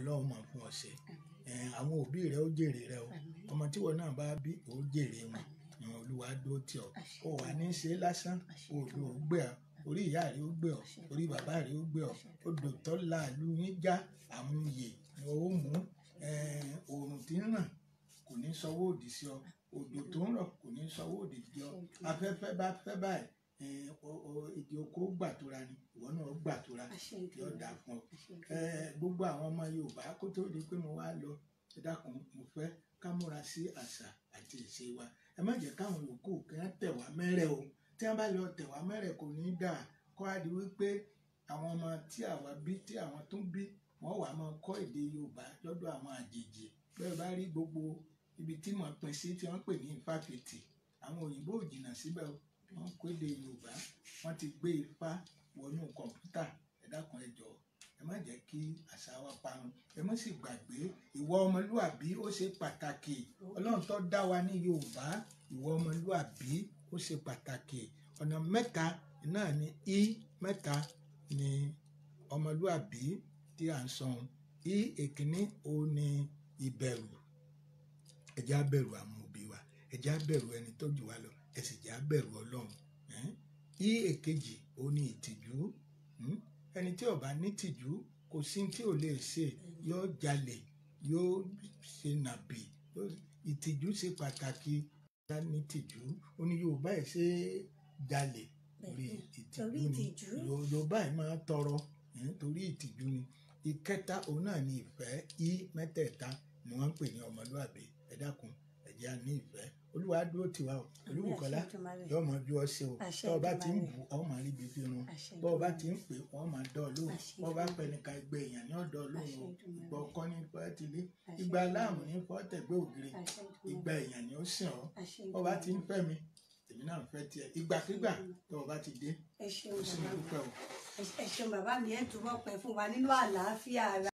Ọlọ́run máa fún ọ ṣe. Àwọn òbí rẹ ó jèrè rẹ o, ọmọ tí wọn náà bá bí ó jèrè wọn. Olúwa dúró tì ọ́, ó wà ní ṣe lásán, odò ó gbé ọ, orí ìyá rẹ ó gbé ọ, orí bàbá rẹ ó gbé ọ, odò tó la ìlú yín já àmúyẹ ni ó mú. Oòrùn tí ń ràn kò ní sọwọ́ òdì sí ọ, òjò tó ń rọ̀ kò ní sọwọ́ òdì sí ọ. Afẹ́fẹ́ bá fẹ́ báyìí, ìdí oko gbàtura ni, ìwọ náà gbàtura kí ọ dà fún ọ. Gbogbo àwọn ọmọ Yorùbá kó tó di pé mo wá lọ, ẹ dákun, mo fẹ́ ká múra sí àṣà àti ìṣe wa. Ẹ má jẹ́ káwọn yòókù kí wọ́n tẹ̀ wá mẹ́rẹ̀ o. Tí wọ́n bá lọ tẹ̀ wá mẹ́rẹ̀ kò ní dà, kó á di wípé àwọn ọmọ tí àwa bí, tí àwọn tó bí, wọ́n wá máa kọ́ èdè Yorùbá lọ́dọ̀ àwọn àjèjì. Bẹ́ẹ̀ bá rí gbogbo ibi tí mo pín sí tí wọ́n pè ní Ifáfitì, àwọn òyìnbó ò jìnnà síbẹ̀ o, wọ́n kọ́ èdè Yorùbá, wọ́n ti gbé Ifá wọnú kọ̀ǹpútà. Ẹ dákun ẹ jọ̀ọ́, ẹ má jẹ́ kí àṣà wa parun. Ẹ má sì gbàgbé ìwà ọmọlúàbí ó ṣe pàtàkì. Ọlọ́run tó dá wa ní Yorùbá, ìwà ọmọlúàbí ó ṣe pàtàkì. Ọ̀nà mẹ́ta náà ni mẹ́ta ni ọmọlúàbí tí à ń sọ. Èkíní ó ní ìbẹ̀rù. Ẹ jẹ́ á bẹ̀rù àwọn òbí wa, ẹ jẹ́ á bẹ̀rù ẹni tó jù wá lọ, ẹ sì jẹ́ á bẹ̀rù Ọlọ́run. Èkejì ó ní ìtìjú. Ẹni tí ò bá ní ìtìjú kò sí tí ò lè ṣe, yóò jalè, yóò ṣe nàbì. Ìtìjú ṣe pàtàkì. Ní ìtìjú, ó ní Yorùbá ẹ̀ ṣe jalè torí ìtìjú ni. Yorùbá ẹ̀ máa tọrọ torí ìtìjú ni. Ìkẹta òun náà ni ìfẹ́. Mẹ́tẹ̀ẹ̀ta ni wọ́n ń pè ní ọmọlúàbí. Ẹ dákun, ẹ jẹ́ á ní ìfẹ́. Olúwa dúró tì wá o. Olúbùkọ́lá yóò mọ bí ọ ṣe o. Tó o bá ti ń bù ọ máa rí bíbí irun. Bó o bá ti ń pè ọ máa dán ọ lóhùn. Bó o bá pẹ́ nìkan ẹgbẹ́ èèyàn ní ọ̀dọ̀ lóhùn o. Ìgbà ọkọ ní fọ́ ti lé. Ìgbà aláàmù ní fọ́ tẹ̀gbẹ́ ògiri. Ìgbà èèyàn ni ó sìn ọ́. Bó o bá ti ń fẹ́ mi, èmi náà ń fẹ́ tiẹ̀. Ìgbàkígbà tó o bá ti dé, ó sì ń dúpẹ́ o. Ẹ ṣeun bàbá mi, ẹ túbọ̀ pẹ́ fún wa nínú àlàáfíà ara.